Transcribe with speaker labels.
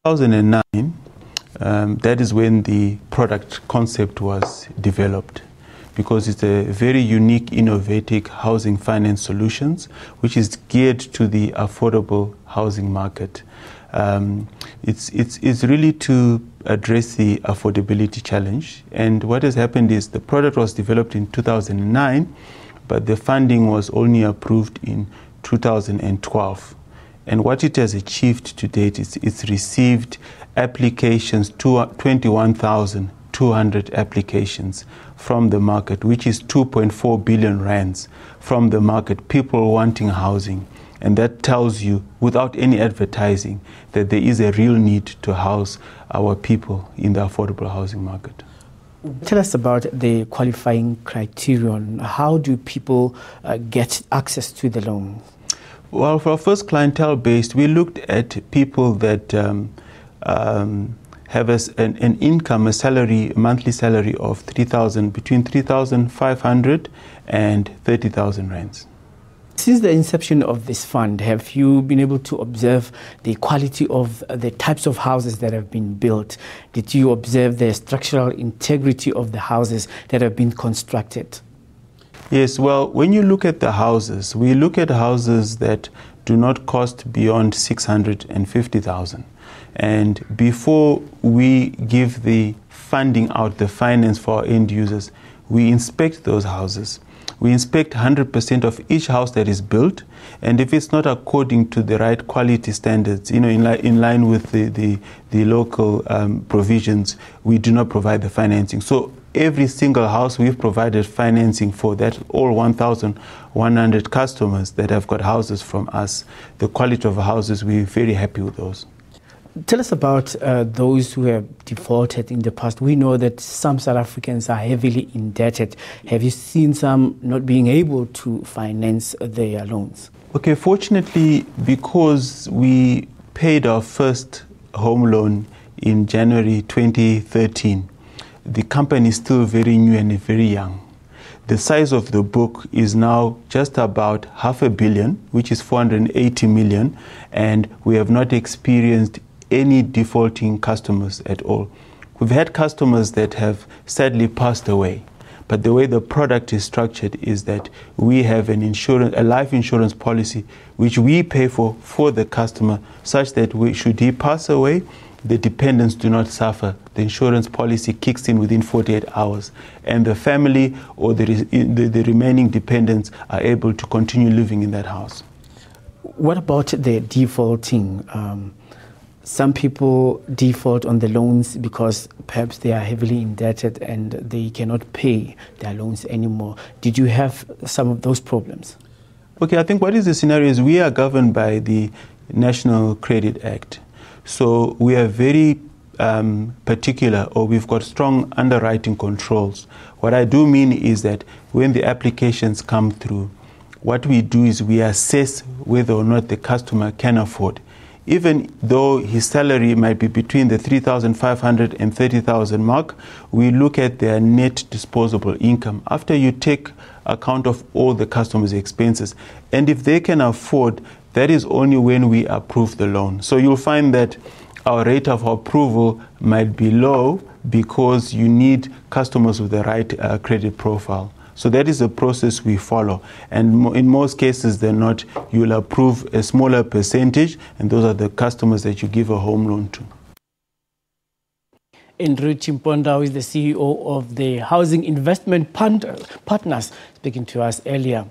Speaker 1: 2009, that is when the product concept was developed, because it's a very unique, innovative housing finance solutions, which is geared to the affordable housing market. It's really to address the affordability challenge. And what has happened is the product was developed in 2009, but the funding was only approved in 2012. And what it has achieved to date is it's received applications, 21,200 applications from the market, which is 2.4 billion rands from the market, people wanting housing. And that tells you, without any advertising, that there is a real need to house our people in the affordable housing market.
Speaker 2: Tell us about the qualifying criterion. How do people get access to the loan?
Speaker 1: Well, for our first clientele base, we looked at people that have an income, a salary, monthly salary of between 3,500 and 30,000 rands.
Speaker 2: Since the inception of this fund, have you been able to observe the quality of the types of houses that have been built? Did you observe the structural integrity of the houses that have been constructed?
Speaker 1: Yes, well, when you look at the houses, we look at houses that do not cost beyond 650,000. And before we give the funding out, the finance for our end users, we inspect those houses. We inspect 100% of each house that is built, and if it's not according to the right quality standards, in line with the local provisions, we do not provide the financing. So every single house we've provided financing for, that all 1,100 customers that have got houses from us. The quality of houses, we're very happy with those.
Speaker 2: Tell us about those who have defaulted in the past. We know that some South Africans are heavily indebted. Have you seen some not being able to finance their loans?
Speaker 1: Okay, fortunately, because we paid our first home loan in January 2013, the company is still very new and very young. The size of the book is now just about $500 million, which is 480 million, and we have not experienced any defaulting customers at all. We've had customers that have sadly passed away, but the way the product is structured is that we have a life insurance policy which we pay for the customer, such that should he pass away, the dependents do not suffer. The insurance policy kicks in within 48 hours, and the family or the remaining dependents are able to continue living in that house.
Speaker 2: What about the defaulting? Some people default on the loans because perhaps they are heavily indebted and they cannot pay their loans anymore. Did you have some of those problems?
Speaker 1: Okay, I think what is the scenario is we are governed by the National Credit Act. So we are very particular, or we've got strong underwriting controls. What I do mean is that when the applications come through, what we do is we assess whether or not the customer can afford. Even though his salary might be between the 3,500 and 30,000 mark, we look at their net disposable income after you take account of all the customer's expenses. And if they can afford, that is only when we approve the loan. So you'll find that our rate of approval might be low because you need customers with the right credit profile. So that is the process we follow. And in most cases, they're not. You'll approve a smaller percentage, and those are the customers that you give a home loan to.
Speaker 2: Chimpondah, who is the CEO of the Housing Investment Partners, speaking to us earlier.